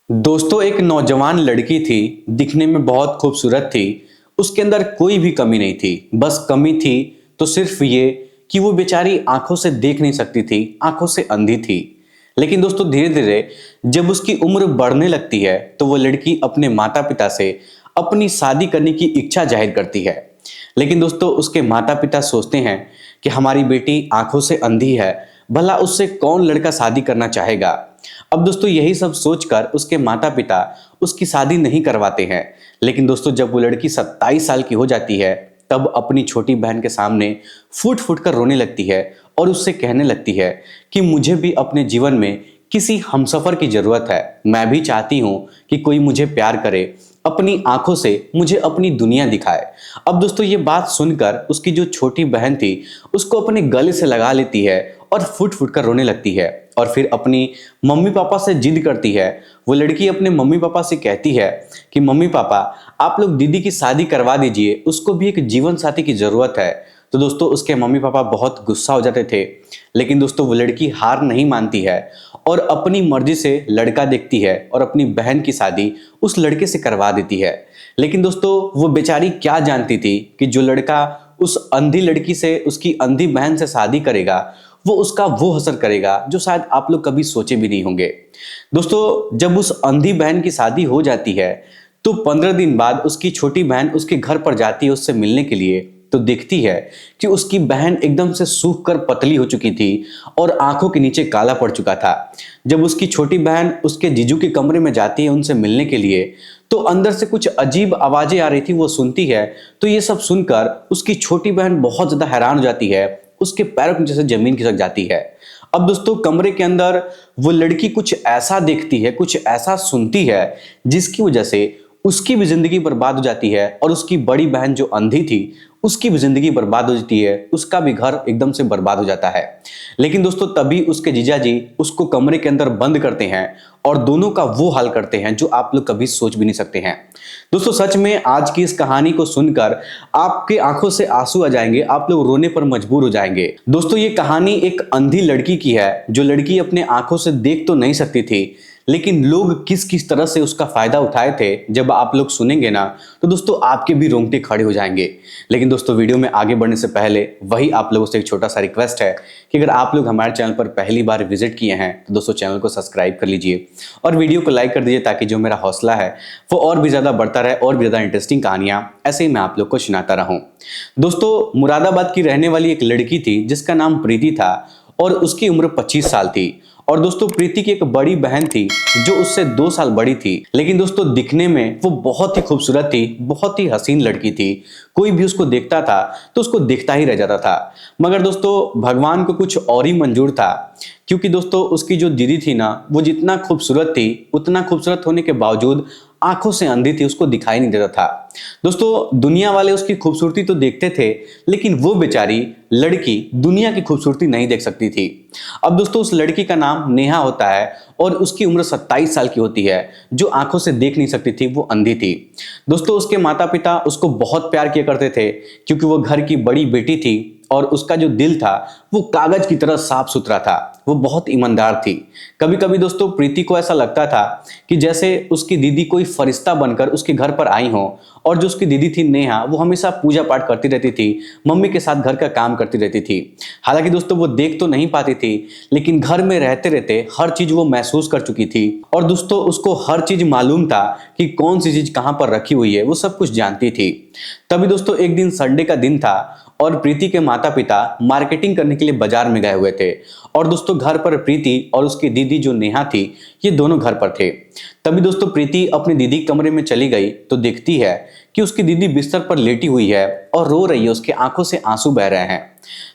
दोस्तों, एक नौजवान लड़की थी। दिखने में बहुत खूबसूरत थी। उसके अंदर कोई भी कमी नहीं थी। बस कमी थी तो सिर्फ ये कि वो बेचारी आंखों से देख नहीं सकती थी, आंखों से अंधी थी। लेकिन दोस्तों, धीरे धीरे जब उसकी उम्र बढ़ने लगती है तो वो लड़की अपने माता पिता से अपनी शादी करने की इच्छा जाहिर करती है। लेकिन दोस्तों, उसके माता पिता सोचते हैं कि हमारी बेटी आंखों से अंधी है, भला उससे कौन लड़का शादी करना चाहेगा। अब दोस्तों, यही सब सोचकर उसके माता पिता उसकी शादी नहीं करवाते हैं। लेकिन दोस्तों, जब वो लड़की 27 साल की हो जाती है तब अपनी छोटी बहन के सामने फूट फूट कर रोने लगती है और उससे कहने लगती है कि मुझे भी अपने जीवन में किसी हमसफर की जरूरत है। मैं भी चाहती हूं कि कोई मुझे प्यार करे, अपनी आंखों से मुझे अपनी दुनिया दिखाए। अब दोस्तों, ये बात सुनकर उसकी जो छोटी बहन थी उसको अपने गले से लगा लेती है और फुट फुट कर रोने लगती है और फिर अपनी मम्मी पापा से जिद करती है। वो लड़की अपने मम्मी पापा से कहती है कि मम्मी पापा, आप लोग दीदी की शादी करवा दीजिए, उसको भी एक जीवन साथी की जरूरत है। तो दोस्तों, उसके मम्मी पापा बहुत गुस्सा हो जाते थे। लेकिन दोस्तों, वो लड़की हार नहीं मानती है और अपनी मर्जी से लड़का देखती है और अपनी बहन की शादी उस लड़के से करवा देती है। लेकिन दोस्तों, वो बेचारी क्या जानती थी कि जो लड़का उस अंधी लड़की से, उसकी अंधी बहन से शादी करेगा, वो उसका वो असर करेगा जो शायद आप लोग कभी सोचे भी नहीं होंगे। दोस्तों, जब उस अंधी बहन की शादी हो जाती है तो 15 दिन बाद उसकी छोटी बहन उसके घर पर जाती है उससे मिलने के लिए। तो देखती है कि उसकी बहन एकदम से सूख कर पतली हो चुकी थी और आंखों के नीचे काला पड़ चुका था। जब उसकी छोटी बहन उसके जीजू के कमरे में जाती है उनसे मिलने के लिए तो अंदर से कुछ अजीब आवाजें आ रही थी, वो सुनती है। तो ये सब सुनकर उसकी छोटी बहन बहुत ज्यादा हैरान हो जाती है, उसके पैरों के नीचे से जमीन खिसक जाती है। अब दोस्तों, कमरे के अंदर वो लड़की कुछ ऐसा देखती है, कुछ ऐसा सुनती है जिसकी वजह से उसकी भी जिंदगी बर्बाद हो जाती है और उसकी बड़ी बहन जो अंधी थी उसकी भी जिंदगी बर्बाद हो जाती है, उसका भी घर एकदम से बर्बाद हो जाता है। लेकिन दोस्तों, तभी उसके जीजाजी उसको कमरे के अंदर बंद करते हैं और दोनों का वो हाल करते हैं जो आप लोग कभी सोच भी नहीं सकते हैं। दोस्तों, सच में आज की इस कहानी को सुनकर आपके आंखों से आंसू आ जाएंगे, आप लोग रोने पर मजबूर हो जाएंगे। दोस्तों, ये कहानी एक अंधी लड़की की है। जो लड़की अपने आंखों से देख तो नहीं सकती थी, लेकिन लोग किस किस तरह से उसका फायदा उठाए थे, जब आप लोग सुनेंगे ना तो दोस्तों आपके भी रोंगटे खड़े हो जाएंगे। लेकिन दोस्तों, वीडियो में आगे बढ़ने से पहले वही आप लोगों से एक छोटा सा रिक्वेस्ट है कि अगर आप लोग हमारे चैनल पर पहली बार विजिट किए हैं तो दोस्तों चैनल को सब्सक्राइब कर लीजिए और वीडियो को लाइक कर दीजिए, ताकि जो मेरा हौसला है वो और भी ज्यादा बढ़ता रहे और भी ज्यादा इंटरेस्टिंग कहानियां ऐसे ही मैं आप लोग को सुनाता रहूं। दोस्तों, मुरादाबाद की रहने वाली एक लड़की थी जिसका नाम प्रीति था और उसकी उम्र 25 साल थी। और दोस्तों, प्रीति की एक बड़ी बहन थी जो उससे 2 साल बड़ी थी। लेकिन दोस्तों, दिखने में वो बहुत ही खूबसूरत थी, बहुत ही हसीन लड़की थी। कोई भी उसको देखता था तो उसको देखता ही रह जाता था। मगर दोस्तों, भगवान को कुछ और ही मंजूर था, क्योंकि दोस्तों उसकी जो दीदी थी ना, वो जितना खूबसूरत थी उतना खूबसूरत होने के बावजूद आंखों से अंधी थी, उसको दिखाई नहीं देता था। दोस्तों, दुनिया वाले उसकी खूबसूरती तो देखते थे, लेकिन वो बेचारी लड़की दुनिया की खूबसूरती नहीं देख सकती थी। अब दोस्तों, उस लड़की का नाम नेहा होता है और उसकी उम्र 27 साल की होती है। जो आंखों से देख नहीं सकती थी वो अंधी थी। दोस्तों, उसके माता पिता उसको बहुत प्यार किया करते थे, क्योंकि वो घर की बड़ी बेटी थी और उसका जो दिल था वो कागज की तरह साफ सुथरा था, वो बहुत ईमानदार थी। कभी कभी दोस्तों, प्रीति को ऐसा लगता था कि जैसे उसकी दीदी कोई फरिश्ता बनकर उसके घर पर आई हो, और जो उसकी दीदी थी नेहा, वो हमेशा पूजा पाठ करती रहती थी, मम्मी के साथ घर का काम करती रहती थी। हालांकि दोस्तों, वो देख तो नहीं पाती थी, लेकिन घर में रहते रहते हर चीज वो महसूस कर चुकी थी। और दोस्तों, उसको हर चीज मालूम था कि कौन सी चीज कहां पर रखी हुई है, वो सब कुछ जानती थी। तभी दोस्तों, एक दिन संडे का दिन था और प्रीति के माता पिता मार्केटिंग करने के लिए बाजार में गए हुए थे। और दोस्तों, घर पर प्रीति और उसकी दीदी जो नेहा थी, ये दोनों घर पर थे। तभी दोस्तों, प्रीति अपनी दीदी के कमरे में चली गई तो देखती है कि उसकी दीदी बिस्तर पर लेटी हुई है और रो रही है, उसके आंखों से आंसू बह रहे हैं।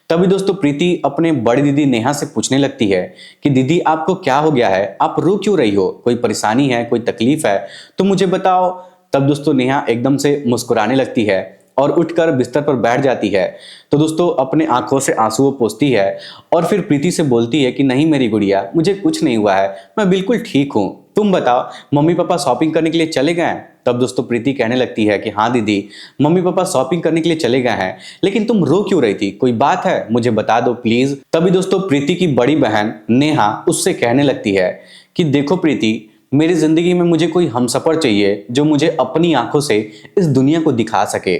तभी दोस्तों, प्रीति अपने बड़ी दीदी नेहा से पूछने लगती है कि दीदी, आपको क्या हो गया है, आप रो क्यों रही हो, कोई परेशानी है, कोई तकलीफ है तो मुझे बताओ। तब दोस्तों, नेहा एकदम से मुस्कुराने लगती है और उठकर बिस्तर पर बैठ जाती है। तो दोस्तों, अपने आंखों से आंसू पोंछती है और फिर प्रीति से बोलती है कि नहीं मेरी गुड़िया, मुझे कुछ नहीं हुआ है, मैं बिल्कुल ठीक हूँ। तुम बताओ, मम्मी पापा शॉपिंग करने के लिए चले गए हैं? तब दोस्तों, प्रीति कहने लगती है कि हाँ दीदी, मम्मी पापा शॉपिंग करने के लिए चले गए हैं, लेकिन तुम रो क्यों रही थी, कोई बात है, मुझे बता दो प्लीज। तभी दोस्तों, प्रीति की बड़ी बहन नेहा उससे कहने लगती है कि देखो प्रीति, मेरी जिंदगी में मुझे कोई हमसफर चाहिए जो मुझे अपनी आंखों से इस दुनिया को दिखा सके।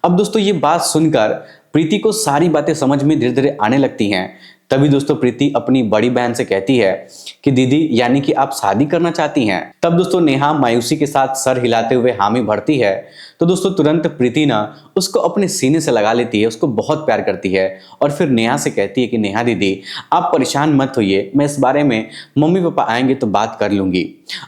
अब दोस्तों ये बात सुनकर प्रीति को सारी बातें समझ में धीरे धीरे आने लगती हैं। तभी दोस्तों प्रीति अपनी बड़ी बहन से कहती है कि दीदी, यानी कि आप शादी करना चाहती हैं। तब दोस्तों नेहा मायूसी के साथ सर हिलाते हुए हामी भरती है। तो दोस्तों तुरंत प्रीति ना उसको अपने सीने से लगा लेती है, उसको बहुत प्यार करती है और फिर नेहा से कहती है कि नेहा दीदी, आप परेशान मत होइए, मैं इस बारे में मम्मी पापा आएंगे तो बात कर लूंगी।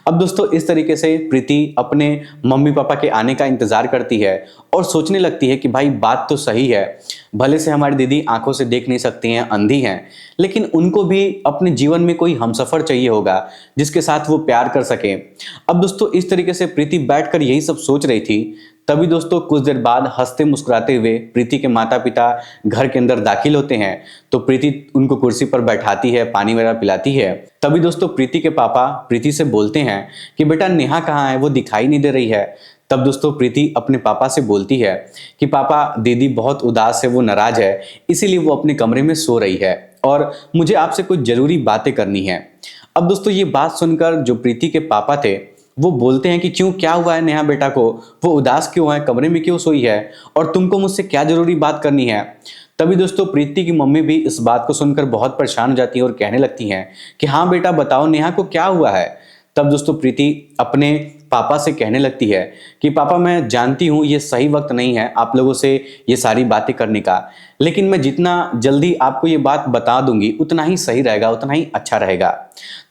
अब दोस्तों इस तरीके से प्रीति अपने मम्मी पापा के आने का इंतजार करती है और सोचने लगती है कि भाई बात तो सही है, भले से हमारी दीदी आंखों से देख नहीं सकती हैं, अंधी हैं, लेकिन उनको भी अपने जीवन में कोई हमसफर चाहिए होगा जिसके साथ वो प्यार कर सके। अब दोस्तों इस तरीके से प्रीति बैठकर यही सब सोच रही थी। तभी दोस्तों कुछ देर बाद हंसते मुस्कुराते हुए प्रीति के माता पिता घर के अंदर दाखिल होते हैं। तो प्रीति उनको कुर्सी पर बैठाती है, पानी वगैरह पिलाती है। तभी दोस्तों प्रीति के पापा प्रीति से बोलते हैं कि बेटा नेहा कहाँ है, वो दिखाई नहीं दे रही है। तब दोस्तों प्रीति अपने पापा से बोलती है कि पापा दीदी बहुत उदास है, वो नाराज है, इसीलिए वो अपने कमरे में सो रही है और मुझे आपसे कुछ जरूरी बातें करनी है। अब दोस्तों ये बात सुनकर जो प्रीति के पापा थे वो बोलते हैं कि क्यों, क्या हुआ है नेहा बेटा को, वो उदास क्यों है, कमरे में क्यों सोई है और तुमको मुझसे क्या जरूरी बात करनी है। तभी दोस्तों प्रीति की मम्मी भी इस बात को सुनकर बहुत परेशान हो जाती है और कहने लगती हैं कि हाँ बेटा बताओ नेहा को क्या हुआ है। तब दोस्तों प्रीति अपने पापा से कहने लगती है कि पापा मैं जानती हूँ ये सही वक्त नहीं है आप लोगों से ये सारी बातें करने का, लेकिन मैं जितना जल्दी आपको ये बात बता दूंगी उतना ही सही रहेगा, उतना ही अच्छा रहेगा।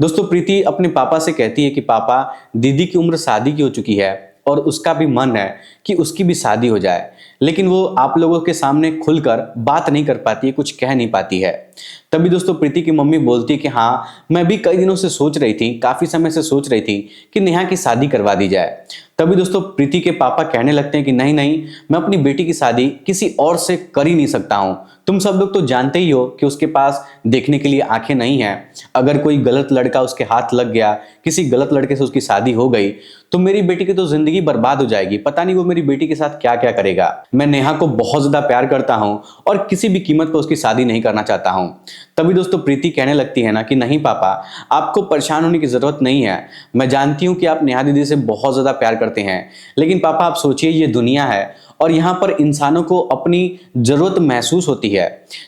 दोस्तों प्रीति अपने पापा से कहती है कि पापा दीदी की उम्र शादी की हो चुकी है और उसका भी मन है कि उसकी भी शादी हो जाए, लेकिन वो आप लोगों के सामने खुलकर बात नहीं कर पाती है, कुछ कह नहीं पाती है। तभी दोस्तों प्रीति की मम्मी बोलती है कि हाँ मैं भी कई दिनों से सोच रही थी, काफी समय से सोच रही थी कि नेहा की शादी करवा दी जाए। तभी दोस्तों प्रीति के पापा कहने लगते हैं कि नहीं नहीं, मैं अपनी बेटी की शादी किसी और से कर ही नहीं सकता हूं। तुम सब लोग तो जानते ही हो कि उसके पास देखने के लिए आंखें नहीं हैं। अगर कोई गलत लड़का उसके हाथ लग गया, किसी गलत लड़के से उसकी शादी हो गई तो मेरी बेटी की तो जिंदगी बर्बाद हो जाएगी, पता नहीं वो मेरी बेटी के साथ क्या क्या करेगा। मैं नेहा को बहुत ज्यादा प्यार करता हूं और किसी भी कीमत पर उसकी शादी नहीं करना चाहता हूं। तभी दोस्तों प्रीति कहने लगती है ना कि नहीं पापा, आपको परेशान होने की जरूरत नहीं है, मैं जानती हूं कि आप नेहा दीदी से बहुत ज्यादा प्यार करते हैं, लेकिन पापा आप सोचिए ये दुनिया है और यहाँ पर इंसानों को अपनी जरूरत महसूस होती है।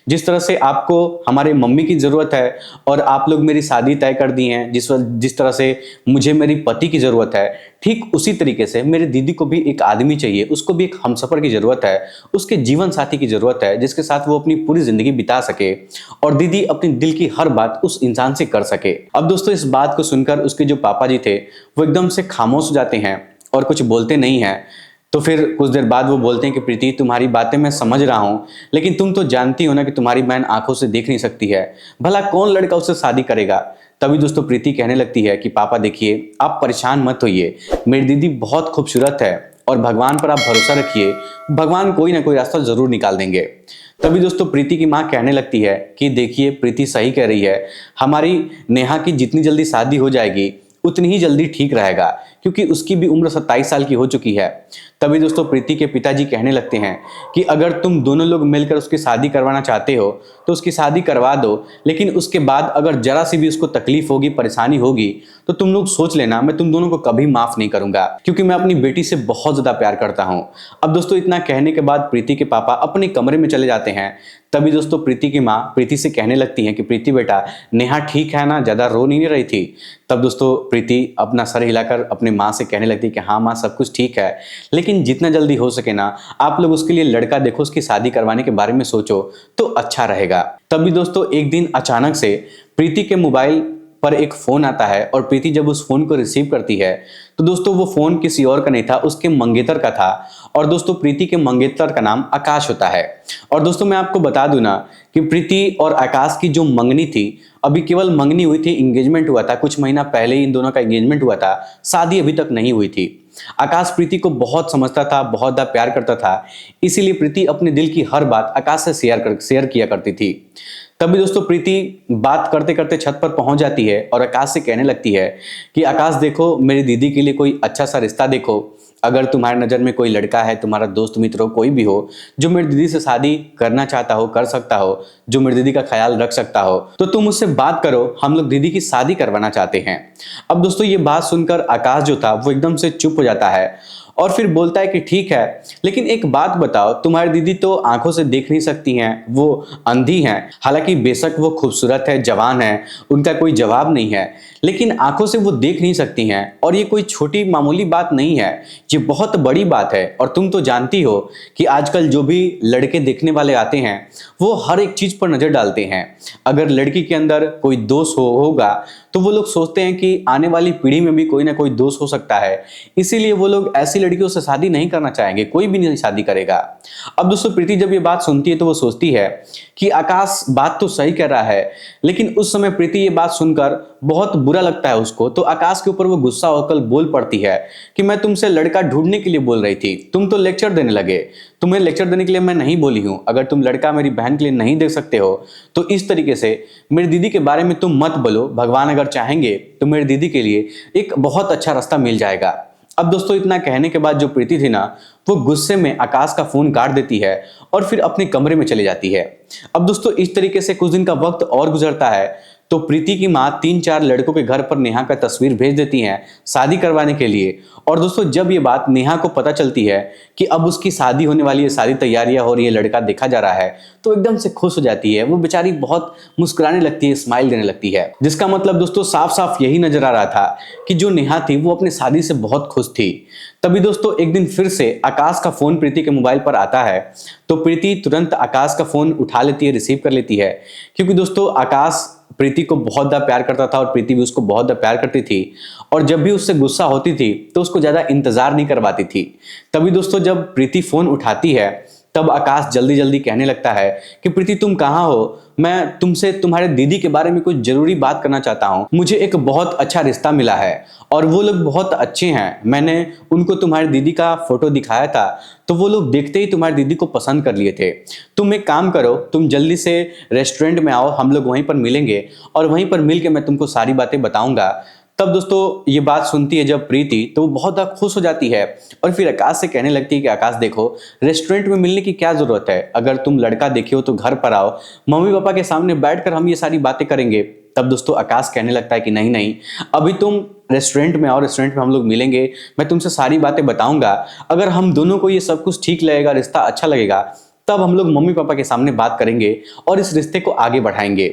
जिस तरह से आपको हमारे मम्मी की जरूरत है और आप लोग मेरी शादी तय कर दी हैं, जिस तरह से मुझे मेरी पति की जरूरत है, ठीक उसी तरीके से मेरे दीदी को भी एक आदमी चाहिए, उसको भी एक हमसफर की जरूरत है, उसके जीवन साथी की जरूरत है जिसके साथ वो अपनी पूरी जिंदगी बिता सके और दीदी अपनी दिल की हर बात उस इंसान से कर सके। अब दोस्तों इस बात को सुनकर उसके जो पापा जी थे वो एकदम से खामोश हो जाते हैं और कुछ बोलते नहीं हैं। तो फिर कुछ देर बाद वो बोलते हैं कि प्रीति तुम्हारी बातें मैं समझ रहा हूं, लेकिन तुम तो जानती हो ना कि तुम्हारी बहन आंखों से देख नहीं सकती है, भला कौन लड़का उससे शादी करेगा। तभी दोस्तों प्रीति कहने लगती है कि पापा देखिए आप परेशान मत होइए, मेरी दीदी बहुत खूबसूरत है और भगवान पर आप भरोसा रखिए, भगवान कोई ना कोई रास्ता जरूर निकाल देंगे। तभी दोस्तों प्रीति की माँ कहने लगती है कि देखिए प्रीति सही कह रही है, हमारी नेहा की जितनी जल्दी शादी हो जाएगी उतनी ही जल्दी ठीक रहेगा, क्योंकि उसकी भी उम्र 27 साल की हो चुकी है। तभी दोस्तों प्रीति के पिताजी कहने लगते हैं कि अगर तुम दोनों लोग मिलकर उसकी शादी करवाना चाहते हो तो उसकी शादी करवा दो, लेकिन उसके बाद अगर जरा सी भी उसको तकलीफ होगी, परेशानी होगी तो तुम लोग सोच लेना, मैं तुम दोनों को कभी माफ नहीं करूंगा, क्योंकि मैं अपनी बेटी से बहुत ज्यादा प्यार करता हूं। अब दोस्तों इतना कहने के बाद प्रीति के पापा अपने कमरे में चले जाते हैं। तभी दोस्तों प्रीति की माँ प्रीति से कहने लगती है कि प्रीति बेटा नेहा ठीक है ना, ज्यादा रो नहीं रही थी। तब दोस्तों प्रीति अपना सर हिलाकर अपनी माँ से कहने लगती है कि हाँ माँ सब कुछ ठीक है, लेकिन जितना जल्दी हो सके ना आप लोग उसके लिए लड़का देखो, उसकी शादी करवाने के बारे में सोचो तो अच्छा रहेगा। तभी दोस्तों एक दिन अचानक से प्रीति के मोबाइल पर एक फोन आता है और प्रीति जब उस फोन को रिसीव करती है तो दोस्तों वो फोन किसी और का नहीं था, उसके मंगेतर का था। और दोस्तों प्रीति के मंगेतर का नाम आकाश होता है। और दोस्तों मैं आपको बता दूं ना कि प्रीति और आकाश की जो मंगनी थी, अभी केवल मंगनी हुई थी, एंगेजमेंट हुआ था कुछ महीना पहले ही इन दोनों का एंगेजमेंट हुआ था, शादी अभी तक नहीं हुई थी। आकाश प्रीति को बहुत समझता था, बहुत ज्यादा प्यार करता था, इसीलिए प्रीति अपने दिल की हर बात आकाश से शेयर किया करती थी। तभी दोस्तों प्रीति बात करते करते छत पर पहुंच जाती है और आकाश से कहने लगती है कि आकाश देखो, मेरी दीदी के लिए कोई अच्छा सा रिश्ता देखो। अगर तुम्हारी नज़र में कोई लड़का है, तुम्हारा दोस्त मित्र हो, कोई भी हो जो मेरी दीदी से शादी करना चाहता हो, कर सकता हो, जो मेरी दीदी का ख्याल रख सकता हो, तो तुम उससे बात करो, हम लोग दीदी की शादी करवाना चाहते हैं। अब दोस्तों ये बात सुनकर आकाश जो था वो एकदम से चुप हो जाता है और फिर बोलता है कि ठीक है, लेकिन एक बात बताओ, तुम्हारी दीदी तो आंखों से देख नहीं सकती हैं, वो अंधी हैं। हालांकि बेशक वो खूबसूरत है, जवान है, उनका कोई जवाब नहीं है, लेकिन आंखों से वो देख नहीं सकती हैं और ये कोई छोटी मामूली बात नहीं है, ये बहुत बड़ी बात है। और तुम तो जानती हो कि आजकल जो भी लड़के देखने वाले आते हैं वो हर एक चीज पर नजर डालते हैं। अगर लड़की के अंदर कोई दोष होगा तो वो लोग सोचते हैं कि आने वाली पीढ़ी में भी कोई ना कोई दोष हो सकता है, इसीलिए वो लोग ऐसी लड़कियों से शादी नहीं करना चाहेंगे, कोई भी नहीं शादी करेगा। अब दोस्तों प्रीति जब ये बात सुनती है तो वो सोचती है कि आकाश बात तो सही कह रहा है, लेकिन उस समय प्रीति ये बात सुनकर बहुत बुरा लगता है उसको, तो आकाश के ऊपर वो गुस्सा होकर बोल पड़ती है कि मैं तुमसे लड़का ढूंढने के लिए बोल रही थी, तुम तो लेक्चर देने लगे। तुम्हें लेक्चर देने के लिए मैं नहीं बोली हूं। अगर तुम लड़का मेरी बहन के लिए नहीं देख सकते हो तो इस तरीके से मेरी दीदी के बारे में तुम मत बोलो। भगवान अगर चाहेंगे तो मेरी दीदी के लिए एक बहुत अच्छा रास्ता मिल जाएगा। अब दोस्तों इतना कहने के बाद जो प्रीति थी ना, वो गुस्से में आकाश का फोन काट देती है और फिर अपने कमरे में चली जाती है। अब दोस्तों इस तरीके से कुछ दिन का वक्त और गुजरता है तो प्रीति की माँ 3-4 लड़कों के घर पर नेहा का तस्वीर भेज देती हैं शादी करवाने के लिए। और दोस्तों जब ये बात नेहा को पता चलती है कि अब उसकी शादी होने वाली है, सारी तैयारियां हो रही है, लड़का देखा जा रहा है, तो एकदम से खुश हो जाती है। वो बेचारी बहुत मुस्कुराने लगती है, स्माइल देने लगती है, जिसका मतलब दोस्तों साफ साफ यही नजर आ रहा था कि जो नेहा थी वो अपनी शादी से बहुत खुश थी। तभी दोस्तों एक दिन फिर से आकाश का फोन प्रीति के मोबाइल पर आता है तो प्रीति तुरंत आकाश का फोन उठा लेती है, रिसीव कर लेती है, क्योंकि दोस्तों आकाश प्रीति को बहुत ज्यादा प्यार करता था और प्रीति भी उसको बहुत ज्यादा प्यार करती थी। और जब भी उससे गुस्सा होती थी तो उसको ज्यादा इंतजार नहीं करवाती थी। तभी दोस्तों जब प्रीति फोन उठाती है तब आकाश जल्दी जल्दी कहने लगता है कि प्रीति तुम कहाँ हो, मैं तुमसे तुम्हारे दीदी के बारे में कुछ जरूरी बात करना चाहता हूँ। मुझे एक बहुत अच्छा रिश्ता मिला है और वो लोग बहुत अच्छे हैं। मैंने उनको तुम्हारी दीदी का फोटो दिखाया था तो वो लोग देखते ही तुम्हारी दीदी को पसंद कर लिए थे। तुम एक काम करो, तुम जल्दी से रेस्टोरेंट में आओ, हम लोग वहीं पर मिलेंगे और वहीं पर मिल के मैं तुमको सारी बातें बताऊंगा। तब दोस्तों ये बात सुनती है जब प्रीति तो वो बहुत ज़्यादा खुश हो जाती है और फिर आकाश से कहने लगती है कि आकाश देखो, रेस्टोरेंट में मिलने की क्या जरूरत है, अगर तुम लड़का देखे हो तो घर पर आओ, मम्मी पापा के सामने बैठकर हम ये सारी बातें करेंगे। तब दोस्तों आकाश कहने लगता है कि नहीं नहीं, अभी तुम रेस्टोरेंट में आओ, रेस्टोरेंट में हम लोग मिलेंगे, मैं तुमसे सारी बातें बताऊंगा। अगर हम दोनों को ये सब कुछ ठीक लगेगा, रिश्ता अच्छा लगेगा, तब हम लोग मम्मी पापा के सामने बात करेंगे और इस रिश्ते को आगे बढ़ाएंगे।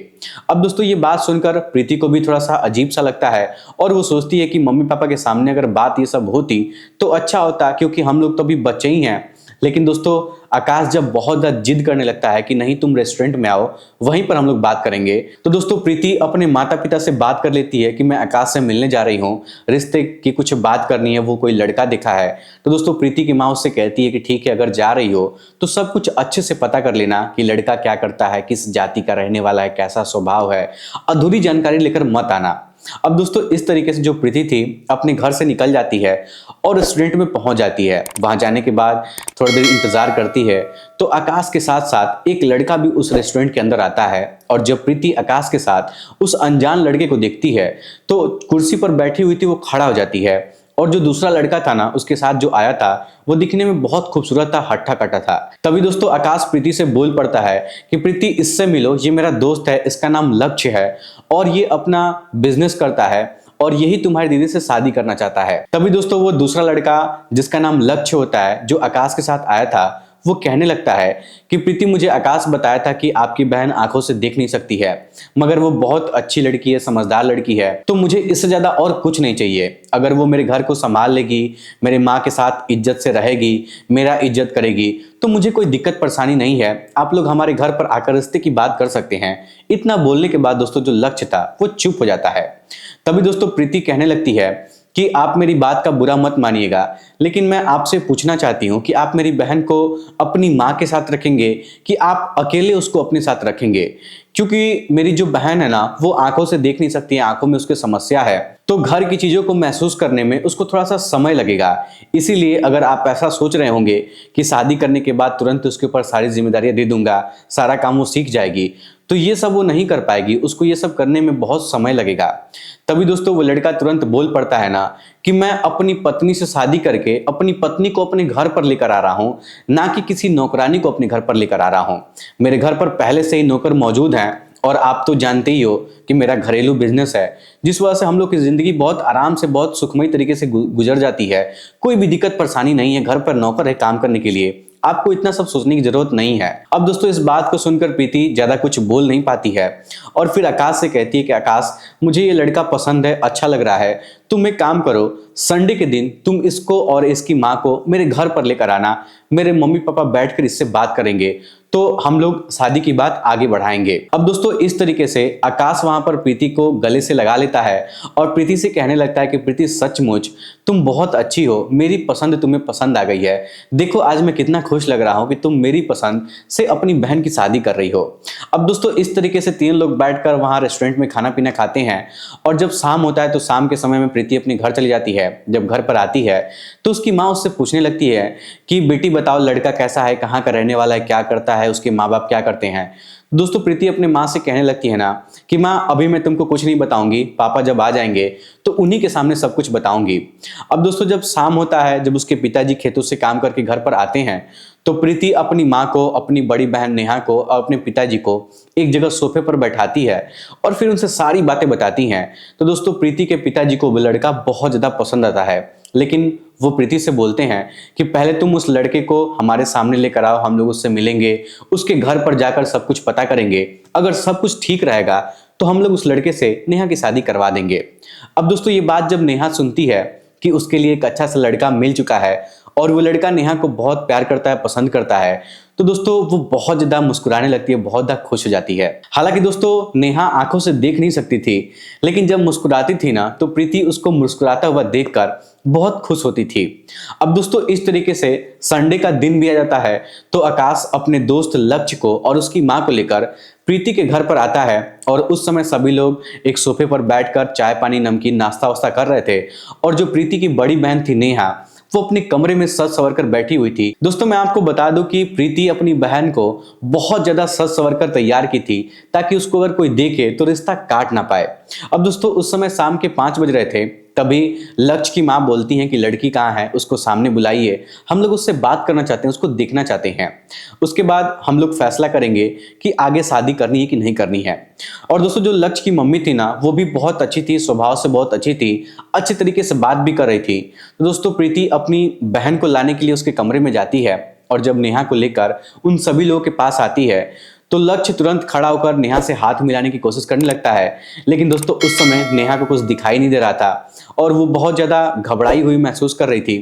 अब दोस्तों ये बात सुनकर प्रीति को भी थोड़ा सा अजीब सा लगता है और वो सोचती है कि मम्मी पापा के सामने अगर बात ये सब होती तो अच्छा होता, क्योंकि हम लोग तो अभी बच्चे ही हैं। लेकिन दोस्तों आकाश जब बहुत ज्यादा जिद करने लगता है कि नहीं तुम रेस्टोरेंट में आओ, वहीं पर हम लोग बात करेंगे, तो दोस्तों प्रीति अपने माता पिता से बात कर लेती है कि मैं आकाश से मिलने जा रही हूँ, रिश्ते की कुछ बात करनी है, वो कोई लड़का दिखा है। तो दोस्तों प्रीति की माँ उससे कहती है कि ठीक है, अगर जा रही हो तो सब कुछ अच्छे से पता कर लेना कि लड़का क्या करता है, किस जाति का रहने वाला है, कैसा स्वभाव है, अधूरी जानकारी लेकर मत आना। अब दोस्तों इस तरीके से जो प्रीति थी अपने घर से निकल जाती है और रेस्टोरेंट में पहुंच जाती है। वहां जाने के बाद थोड़ी देर इंतजार करती है तो आकाश के साथ साथ एक लड़का भी उस रेस्टोरेंट के अंदर आता है। और जब प्रीति आकाश के साथ उस अनजान लड़के को देखती है तो कुर्सी पर बैठी हुई थी वो खड़ा हो जाती है। और जो दूसरा लड़का था ना उसके साथ जो आया था वो दिखने में बहुत खूबसूरत था, हट्टा कट्टा था। तभी दोस्तों आकाश प्रीति से बोल पड़ता है कि प्रीति इससे मिलो, ये मेरा दोस्त है, इसका नाम लक्ष्य है और ये अपना बिजनेस करता है और यही तुम्हारी दीदी से शादी करना चाहता है। तभी दोस्तों वो दूसरा लड़का जिसका नाम लक्ष्य होता है, जो आकाश के साथ आया था, वो कहने लगता है कि प्रीति मुझे आकाश बताया था कि आपकी बहन आंखों से देख नहीं सकती है, मगर वो बहुत अच्छी लड़की है, समझदार लड़की है, तो मुझे इससे ज्यादा और कुछ नहीं चाहिए। अगर वो मेरे घर को संभाल लेगी, मेरे माँ के साथ इज्जत से रहेगी, मेरा इज्जत करेगी, तो मुझे कोई दिक्कत परेशानी नहीं है। आप लोग हमारे घर पर आकर रिश्ते की बात कर सकते हैं। इतना बोलने के बाद दोस्तों जो लक्ष्य था वो चुप हो जाता है। तभी दोस्तों प्रीति कहने लगती है कि आप मेरी बात का बुरा मत मानिएगा, लेकिन मैं आपसे पूछना चाहती हूँ कि आप मेरी बहन को अपनी माँ के साथ रखेंगे कि आप अकेले उसको अपने साथ रखेंगे, क्योंकि मेरी जो बहन है ना वो आंखों से देख नहीं सकती है, आंखों में उसके समस्या है, तो घर की चीजों को महसूस करने में उसको थोड़ा सा समय लगेगा। इसीलिए अगर आप ऐसा सोच रहे होंगे कि शादी करने के बाद तुरंत उसके ऊपर सारी जिम्मेदारियां दे दूंगा, सारा काम वो सीख जाएगी, तो ये सब वो नहीं कर पाएगी, उसको ये सब करने में बहुत समय लगेगा। तभी दोस्तों वो लड़का तुरंत बोल पड़ता है ना कि मैं अपनी पत्नी से शादी करके अपनी पत्नी को अपने घर पर लेकर आ रहा हूं, ना कि किसी नौकरानी को अपने घर पर लेकर आ रहा हूं। मेरे घर पर पहले से ही नौकर मौजूद हैं और आप तो जानते ही हो कि मेरा घरेलू बिजनेस है, जिस वजह से हम लोग की जिंदगी बहुत आराम से, बहुत सुखमय तरीके से गुजर जाती है। कोई भी दिक्कत परेशानी नहीं है, घर पर नौकर है काम करने के लिए, आपको इतना सब सोचने की जरूरत नहीं है। अब दोस्तों इस बात को सुनकर प्रीति ज्यादा कुछ बोल नहीं पाती है और फिर आकाश से कहती है कि आकाश, मुझे ये लड़का पसंद है, अच्छा लग रहा है, तुम एक काम करो, संडे के दिन तुम इसको और इसकी माँ को मेरे घर पर लेकर आना, मेरे मम्मी पापा बैठकर इससे बात करेंगे, तो हम लोग शादी की बात आगे बढ़ाएंगे। अब दोस्तों इस तरीके से आकाश वहां पर प्रीति को गले से लगा लेता है और प्रीति से कहने लगता है कि प्रीति सचमुच तुम बहुत अच्छी हो, मेरी पसंद तुम्हें पसंद आ गई है। देखो आज मैं कितना खुश लग रहा हूं कि तुम मेरी पसंद से अपनी बहन की शादी कर रही हो। अब दोस्तों इस तरीके से तीन लोग बैठकर वहां रेस्टोरेंट में खाना पीना खाते हैं और जब शाम होता है तो शाम के समय में प्रीति अपने घर चली जाती है। जब घर पर आती है तो उसकी माँ उससे पूछने लगती है कि बेटी बताओ लड़का कैसा है, कहाँ का रहने वाला है, क्या करता है, उसके माँ बाप क्या करते हैं। दोस्तों प्रीति अपने माँ से कहने लगती है ना कि माँ अभी मैं तुमको कुछ नहीं बताऊंगी, पापा जब आ जाएंगे तो उन्हीं के सामने सब कुछ बताऊंगी। अब दोस्तों जब शाम होता है, जब उसके पिताजी खेतों से काम करके घर पर आते हैं तो प्रीति अपनी माँ को, अपनी बड़ी बहन नेहा को और अपने पिताजी को एक जगह सोफे पर बैठाती है और फिर उनसे सारी बातें बताती हैं। तो दोस्तों प्रीति के पिताजी को वो लड़का बहुत ज्यादा पसंद आता है, लेकिन वो प्रीति से बोलते हैं कि पहले तुम उस लड़के को हमारे सामने लेकर आओ, हम लोग उससे मिलेंगे, उसके घर पर जाकर सब कुछ पता करेंगे, अगर सब कुछ ठीक रहेगा तो हम लोग उस लड़के से नेहा की शादी करवा देंगे। अब दोस्तों ये बात जब नेहा सुनती है कि उसके लिए एक अच्छा सा लड़का मिल चुका है और वो लड़का नेहा को बहुत प्यार करता है, पसंद करता है, तो दोस्तों वो बहुत ज्यादा मुस्कुराने लगती है, बहुत ज्यादा खुश हो जाती है। हालांकि दोस्तों नेहा आंखों से देख नहीं सकती थी, लेकिन जब मुस्कुराती थी ना तो प्रीति उसको मुस्कुराता हुआ देखकर बहुत खुश होती थी। अब दोस्तों इस तरीके से संडे का दिन भी आ जाता है तो आकाश अपने दोस्त लक्ष्य को और उसकी माँ को लेकर प्रीति के घर पर आता है और उस समय सभी लोग एक सोफे पर बैठकर चाय पानी नमकीन नाश्ता वास्ता कर रहे थे और जो प्रीति की बड़ी बहन थी नेहा वो अपने कमरे में सज संवर कर बैठी हुई थी। दोस्तों मैं आपको बता दूं कि प्रीति अपनी बहन को बहुत ज्यादा सज संवर कर तैयार की थी ताकि उसको अगर कोई देखे तो रिश्ता काट ना पाए। अब दोस्तों उस समय शाम के 5 बज रहे थे, तभी लक्ष्य की माँ बोलती हैं कि लड़की कहाँ है, उसको सामने बुलाइए, हम लोग उससे बात करना चाहते हैं, उसको देखना चाहते हैं, उसके बाद हम लोग फैसला करेंगे कि आगे शादी करनी है कि नहीं करनी है। और दोस्तों जो लक्ष्य की मम्मी थी ना वो भी बहुत अच्छी थी, स्वभाव से बहुत अच्छी थी, अच्छे तरीके से बात भी कर रही थी। तो दोस्तों प्रीति अपनी बहन को लाने के लिए उसके कमरे में जाती है और जब नेहा को लेकर उन सभी लोगों के पास आती है तो लक्ष्य तुरंत खड़ा होकर नेहा से हाथ मिलाने की कोशिश करने लगता है, लेकिन दोस्तों उस समय नेहा को कुछ दिखाई नहीं दे रहा था और वो बहुत ज्यादा घबराई हुई महसूस कर रही थी।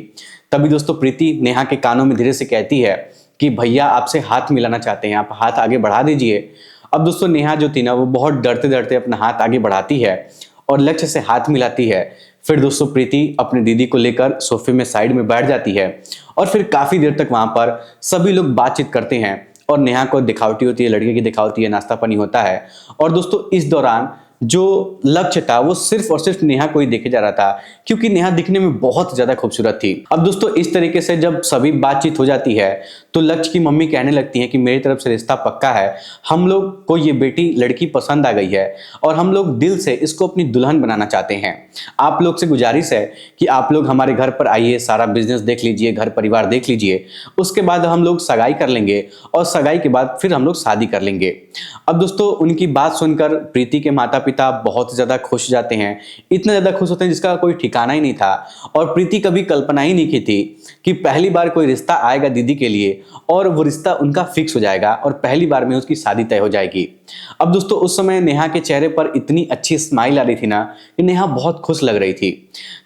तभी दोस्तों प्रीति नेहा के कानों में धीरे से कहती है कि भैया आपसे हाथ मिलाना चाहते हैं, आप हाथ आगे बढ़ा दीजिए। अब दोस्तों नेहा जो थी ना वो बहुत डरते डरते अपना हाथ आगे बढ़ाती है और लक्ष्य से हाथ मिलाती है। फिर दोस्तों प्रीति अपनी दीदी को लेकर सोफे में साइड में बैठ जाती है और फिर काफी देर तक वहां पर सभी लोग बातचीत करते हैं और नेहा को दिखावटी होती है, लड़के की दिखावटी है, नाश्ता पानी होता है। और दोस्तों इस दौरान जो लक्ष्य था वो सिर्फ और सिर्फ नेहा को ही देखे जा रहा था क्योंकि नेहा दिखने में बहुत ज्यादा खूबसूरत थी। अब दोस्तों इस तरीके से जब सभी बातचीत हो जाती है तो लक्ष्य की मम्मी कहने लगती है कि मेरी तरफ से रिश्ता पक्का है, हम लोग को ये बेटी लड़की पसंद आ गई है और हम लोग दिल से इसको अपनी दुल्हन बनाना चाहते हैं। आप लोग से गुजारिश है कि आप लोग हमारे घर पर आइए, सारा बिजनेस देख लीजिए, घर परिवार देख लीजिए, उसके बाद हम लोग सगाई कर लेंगे और सगाई के बाद फिर हम लोग शादी कर लेंगे। अब दोस्तों उनकी बात सुनकर प्रीति के माता पिता बहुत ज्यादा खुश जाते हैं, इतना ज्यादा खुश होते हैं जिसका कोई ठिकाना ही नहीं था। और प्रीति कभी कल्पना ही नहीं की थी कि पहली बार कोई रिश्ता आएगा दीदी के लिए और वो रिश्ता उनका फिक्स हो जाएगा और पहली बार में उसकी शादी तय हो जाएगी। अब दोस्तों उस समय नेहा के चेहरे पर इतनी अच्छी स्माइल आ रही थी ना कि नेहा बहुत खुश लग रही थी।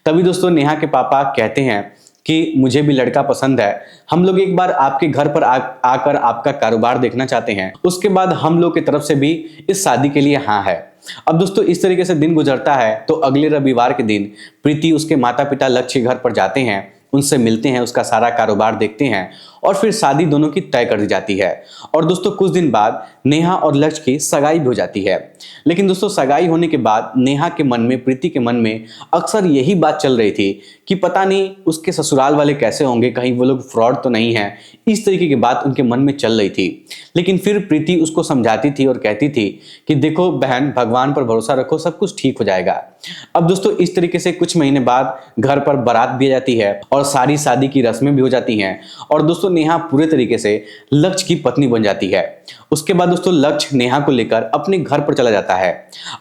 तभी दोस्तों नेहा के पापा कहते हैं कि मुझे भी लड़का पसंद है, हम लोग एक बार आपके घर पर आकर आपका कारोबार देखना चाहते हैं, उसके बाद हम लोग की तरफ से भी इस शादी के लिए हाँ है। अब दोस्तों इस तरीके से दिन गुजरता है तो अगले रविवार के दिन प्रीति उसके माता पिता लक्ष्य के घर पर जाते हैं उनसे मिलते हैं, उसका सारा कारोबार देखते हैं और फिर शादी दोनों की तय कर दी जाती है। और दोस्तों कुछ दिन बाद नेहा और लक्ष्य की सगाई भी हो जाती है। लेकिन दोस्तों सगाई होने के बाद नेहा के मन में, प्रीति के मन में अक्सर यही बात चल रही थी कि पता नहीं उसके ससुराल वाले कैसे होंगे, कहीं वो लोग फ्रॉड तो नहीं है। इस तरीके की बात उनके मन में चल रही थी। लेकिन फिर प्रीति उसको समझाती थी और कहती थी कि देखो बहन, भगवान पर भरोसा रखो, सब कुछ ठीक हो जाएगा। अब दोस्तों इस तरीके से कुछ महीने बाद घर पर बारात भी आ जाती है और सारी शादी की रस्में भी हो जाती हैं। और दोस्तों नेहा पूरे तरीके से लक्ष्य की पत्नी बन जाती है। उसके बाद दोस्तों लक्ष्य नेहा को लेकर अपने घर पर चला जाता है।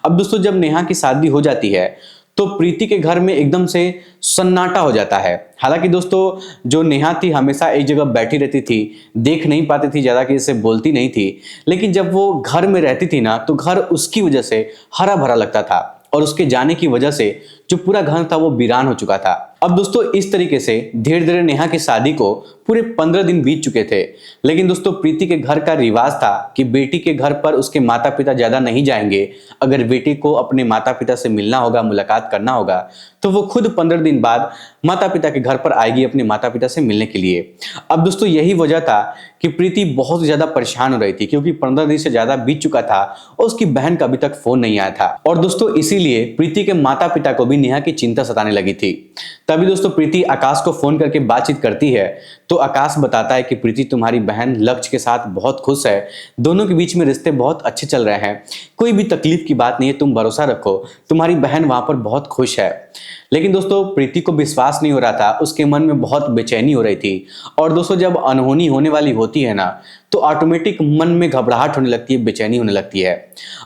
अब दोस्तों जब नेहा की शादी हो जाती है तो प्रीति के घर में एकदम से सन्नाटा हो जाता है। हालांकि दोस्तों जो नेहा थी हमेशा एक जगह बैठी रहती थी, देख नहीं पाती थी, ज्यादा किसी से बोलती नहीं थी। लेकिन जब वो घर में रहती थी ना तो घर उसकी वजह से हरा भरा लगता था और उसके जाने की वजह से जो पूरा घर था वो वीरान हो चुका था। अब दोस्तों इस तरीके से धीरे धीरे नेहा की शादी को पूरे 15 दिन बीत चुके थे। लेकिन दोस्तों प्रीति के घर का रिवाज था कि बेटी के घर पर उसके माता पिता ज्यादा नहीं जाएंगे। अगर बेटी को अपने माता पिता से मिलना होगा, मुलाकात करना होगा, तो वो खुद 15 दिन बाद माता पिता के घर पर आएगी अपने माता पिता से मिलने के लिए। अब दोस्तों यही वजह था कि प्रीति बहुत ज्यादा परेशान हो रही थी, क्योंकि 15 दिन से ज्यादा बीत चुका था और उसकी बहन का अभी तक फोन नहीं आया था। और दोस्तों इसीलिए प्रीति के माता पिता को भी नेहा की चिंता सताने लगी थी। तभी दोस्तों प्रीति आकाश को फोन करके बातचीत करती है तो आकाश बताता है कि प्रीति तुम्हारी बहन लक्ष्य के साथ बहुत खुश है, दोनों के बीच में रिश्ते बहुत अच्छे चल रहे हैं, कोई भी तकलीफ की बात नहीं है, तुम भरोसा रखो, तुम्हारी बहन वहां पर बहुत खुश है। लेकिन दोस्तों प्रीति को विश्वास नहीं हो रहा था, उसके मन में बहुत बेचैनी हो रही थी। और दोस्तों जब अनहोनी होने वाली होती है ना तो ऑटोमेटिक मन में घबराहट होने लगती है, बेचैनी होने लगती है।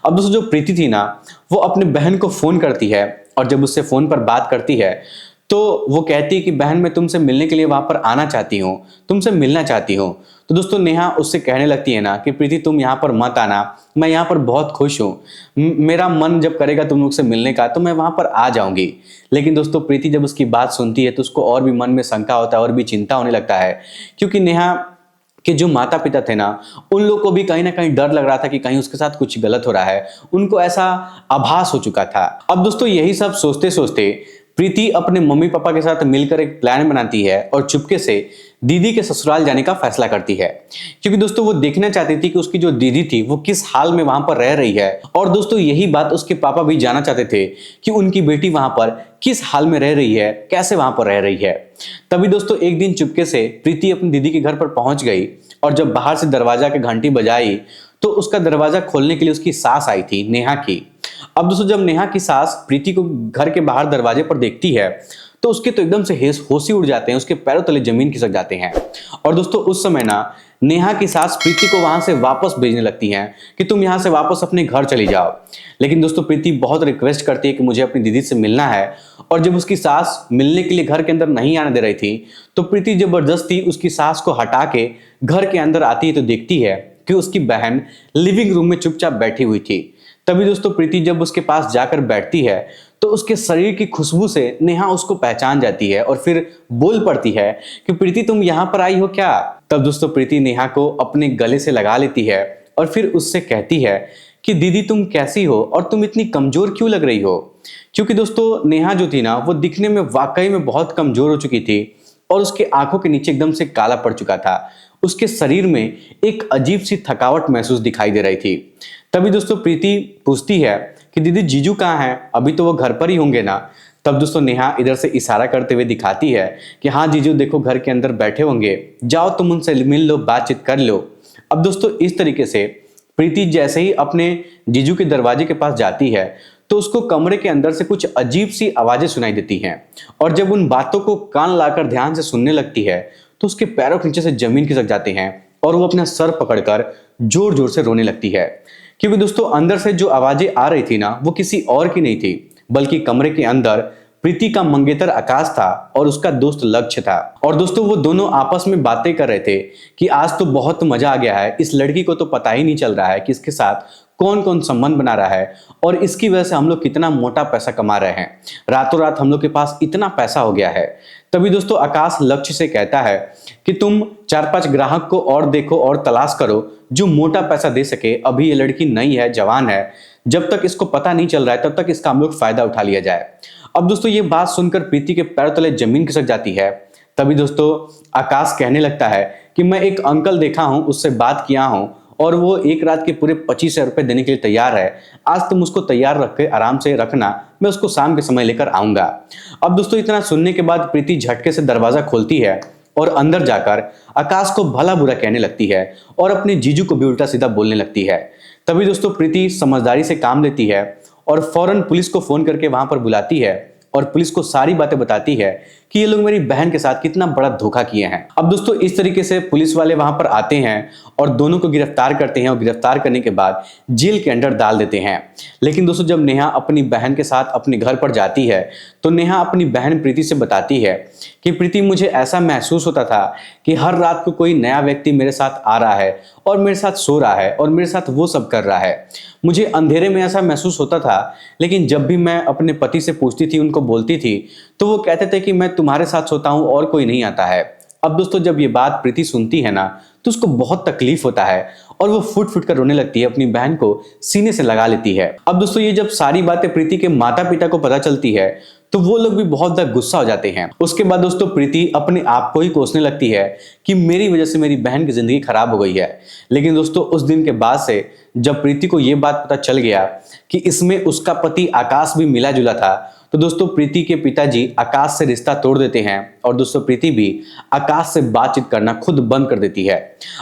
अब दोस्तों जो प्रीति थी ना वो अपने बहन को फोन करती है और जब उससे फोन पर बात करती है तो वो कहती है कि बहन मैं तुमसे मिलने के लिए वहां पर आना चाहती हूँ, तुमसे मिलना चाहती हूँ। तो दोस्तों नेहा उससे कहने लगती है ना कि प्रीति तुम यहाँ पर मत आना, मैं यहाँ पर बहुत खुश हूँ, मेरा मन जब करेगा तुम लोग से मिलने का तो मैं वहां पर आ जाऊंगी। लेकिन दोस्तों प्रीति जब उसकी बात सुनती है तो उसको और भी मन में शंका होता है और भी चिंता होने लगता है, क्योंकि नेहा कि जो माता पिता थे ना उन लोग को भी कहीं ना कहीं डर लग रहा था कि कहीं उसके साथ कुछ गलत हो रहा है, उनको ऐसा आभास हो चुका था। अब दोस्तों यही सब सोचते सोचते प्रीति अपने मम्मी पापा के साथ मिलकर एक प्लान बनाती है और चुपके से दीदी के ससुराल जाने का फैसला करती है, क्योंकि दोस्तों वो देखना चाहती थी कि उसकी जो दीदी थी वो किस हाल में वहां पर रह रही है। और दोस्तों यही बात उसके पापा भी जानना चाहते थे कि उनकी बेटी वहां पर किस हाल में रह रही है, कैसे वहां पर रह रही है। तभी दोस्तों एक दिन चुपके से प्रीति अपनी दीदी के घर पर पहुंच गई और जब बाहर से दरवाजा की घंटी बजाई तो उसका दरवाजा खोलने के लिए उसकी सास आई थी, नेहा की। अब दोस्तों जब नेहा की सास प्रीति को घर के बाहर दरवाजे पर देखती है तो उसके तो एकदम से होश ही उड़ जाते हैं, उसके पैरों तले जमीन खिसक जाते हैं। और दोस्तों उस समय ना नेहा की सास प्रीति को वहां से वापस भेजने लगती हैं कि तुम यहां से वापस अपने घर चली जाओ। लेकिन दोस्तों प्रीति बहुत रिक्वेस्ट करती है कि मुझे अपनी दीदी से मिलना है। और जब उसकी सास मिलने के लिए घर के अंदर नहीं आने दे रही थी तो प्रीति जबरदस्ती उसकी सास को हटा के घर के अंदर आती है तो देखती है कि उसकी बहन लिविंग रूम में चुपचाप बैठी हुई थी। तभी दोस्तों प्रीति जब उसके पास जाकर बैठती है तो उसके शरीर की खुशबू से नेहा उसको पहचान जाती है और फिर बोल पड़ती है कि प्रीति तुम यहाँ पर आई हो क्या। तब दोस्तों प्रीति नेहा को अपने गले से लगा लेती है और फिर उससे कहती है कि दीदी तुम कैसी हो और तुम इतनी कमजोर क्यों लग रही हो। क्योंकि दोस्तों नेहा जो थी ना वो दिखने में वाकई में बहुत कमजोर हो चुकी थी और उसके आंखों के नीचे एकदम से काला पड़ चुका था, उसके शरीर में एक अजीब सी थकावट महसूस दिखाई दे रही थी। तभी दोस्तों प्रीति पूछती है कि दीदी जीजू कहाँ हैं, अभी तो वो घर पर ही होंगे ना। तब दोस्तों नेहा इधर से इशारा करते हुए दिखाती है कि हाँ जीजू देखो घर के अंदर बैठे होंगे, जाओ तुम उनसे मिल लो, बातचीत कर लो। अब दोस्तों इस तरीके से प्रीति जैसे ही अपने जीजू के दरवाजे के पास जाती है तो उसको कमरे के अंदर से कुछ अजीब सी आवाजें सुनाई देती हैं और जब उन बातों को कान लाकर ध्यान से सुनने लगती है तो उसके पैरों के नीचे से जमीन खिसक जाते हैं और वो अपना सर पकड़कर जोर जोर से रोने लगती है। क्योंकि दोस्तों अंदर से जो आवाजें आ रही थी ना वो किसी और की नहीं थी बल्कि कमरे के अंदर प्रीति का मंगेतर आकाश था और उसका दोस्त लक्ष्य था। और दोस्तों वो दोनों आपस में बातें कर रहे थे कि आज तो बहुत मजा आ गया है, इस लड़की को तो पता ही नहीं चल रहा है कि इसके साथ कौन कौन संबंध बना रहा है और इसकी वजह से हम लोग कितना मोटा पैसा कमा रहे हैं, रातों रात हम लोग के पास इतना पैसा हो गया है। तभी दोस्तों आकाश लक्ष्य से कहता है कि तुम 4-5 ग्राहक को और देखो और तलाश करो जो मोटा पैसा दे सके। अभी ये लड़की नई है, जवान है, जब तक इसको पता नहीं चल रहा है तब तक इसका हम लोग फायदा उठा लिया जाए। अब दोस्तों ये बात सुनकर प्रीति के पैरों तले जमीन खिसक जाती है। तभी दोस्तों आकाश कहने लगता है कि मैं एक अंकल देखा हूं, उससे बात किया हूं और वो एक रात के पूरे 25,000 रुपए देने के लिए तैयार है। आज तुम उसको तैयार रख के आराम से रखना, मैं उसको शाम के समय लेकर आऊंगा। अब दोस्तों इतना सुनने के बाद प्रीति झटके से दरवाजा खोलती है और अंदर जाकर आकाश को भला बुरा कहने लगती है और अपने जीजू को भी उल्टा सीधा बोलने लगती है। तभी दोस्तों प्रीति समझदारी से काम लेती है और फौरन पुलिस को फोन करके वहां पर बुलाती है और पुलिस को सारी बातें बताती है कि ये लोग मेरी बहन के साथ कितना बड़ा धोखा किए हैं। अब दोस्तों इस तरीके से पुलिस वाले वहां पर आते हैं और दोनों को गिरफ्तार करते हैं और गिरफ्तार करने के बाद जेल के अंदर डाल देते हैं। लेकिन दोस्तों जब नेहा अपनी बहन के साथ अपने घर पर जाती है तो नेहा अपनी बहन प्रीति से बताती है कि प्रीति, मुझे ऐसा महसूस होता था कि हर रात को कोई नया व्यक्ति मेरे साथ आ रहा है और मेरे साथ सो रहा है और मेरे साथ वो सब कर रहा है। मुझे अंधेरे में ऐसा महसूस होता था, लेकिन जब भी मैं अपने पति से पूछती थी, उनको बोलती थी, तो वो कहते थे कि मैं तुम्हारे साथ सोता हूं और कोई नहीं आता है। अब दोस्तों जब ये बात प्रीति सुनती है ना, तो उसको बहुत तकलीफ होता है और वो फुट फुट कर रोने लगती है, अपनी बहन को सीने से लगा लेती है। अब दोस्तों ये जब सारी बातें प्रीति के माता पिता को पता चलती है तो वो लोग भी बहुत ज्यादा गुस्सा हो जाते हैं। उसके बाद दोस्तों प्रीति अपने आप को ही कोसने लगती है कि मेरी वजह से मेरी बहन की जिंदगी खराब हो गई है। लेकिन दोस्तों उस दिन के बाद से जब प्रीति को यह बात पता चल गया कि इसमें उसका पति आकाश भी मिला जुला था, तो दोस्तों प्रीति के पिताजी आकाश से रिश्ता तोड़ देते हैं और दोस्तों प्रीति भी आकाश से बातचीत करना खुद बंद कर देती है।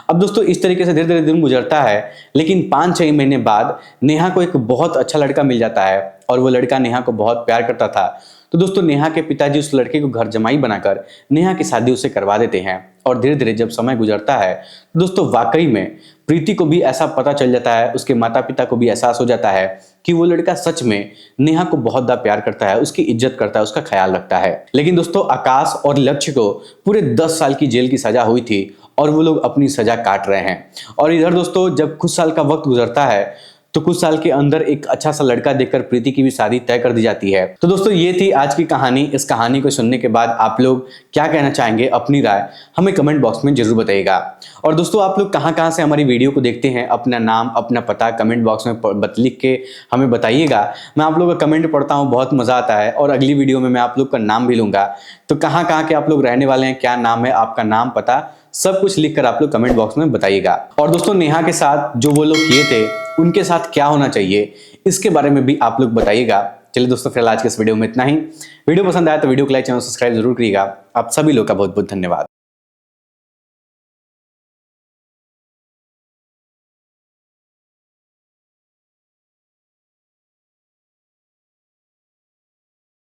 अब दोस्तों इस तरीके से धीरे धीरे दिन गुजरता है, लेकिन 5-6 महीने बाद नेहा को एक बहुत अच्छा लड़का मिल जाता है और वो लड़का नेहा को बहुत प्यार करता था। तो दोस्तों नेहा के पिताजी उस लड़के को घर जमाई बनाकर नेहा की शादी उससे करवा देते हैं और धीरे धीरे जब समय गुजरता है तो दोस्तों वाकई में प्रीति को भी ऐसा पता चल जाता है, उसके माता पिता को भी एहसास हो जाता है कि वो लड़का सच में नेहा को बहुत ज्यादा प्यार करता है, उसकी इज्जत करता है, उसका ख्याल रखता है। लेकिन दोस्तों आकाश और लक्ष्य को पूरे 10 साल की जेल की सजा हुई थी और वो लोग अपनी सजा काट रहे हैं। और इधर दोस्तों जब कुछ साल का वक्त गुजरता है तो कुछ साल के अंदर एक अच्छा सा लड़का देखकर प्रीति की भी शादी तय कर दी जाती है। तो दोस्तों ये थी आज की कहानी। इस कहानी को सुनने के बाद आप लोग क्या कहना चाहेंगे, अपनी राय हमें कमेंट बॉक्स में जरूर बताइएगा। और दोस्तों आप लोग कहाँ से हमारी वीडियो को देखते हैं, अपना नाम अपना पता कमेंट बॉक्स में लिख के हमें बताइएगा। मैं आप लोगों का कमेंट पढ़ता हूँ, बहुत मजा आता है और अगली वीडियो में मैं आप लोग का नाम भी लूंगा। तो कहाँ के आप लोग रहने वाले हैं, क्या नाम है आपका, नाम पता सब कुछ लिखकर आप लोग कमेंट बॉक्स में बताइएगा। और दोस्तों नेहा के साथ जो वो लोग किए थे उनके साथ क्या होना चाहिए, इसके बारे में भी आप लोग बताइएगा। चलिए दोस्तों फिलहाल आज के इस वीडियो में इतना ही। वीडियो पसंद आया तो वीडियो को लाइक, चैनल सब्सक्राइब जरूर करिएगा। आप सभी लोग का बहुत बहुत धन्यवाद।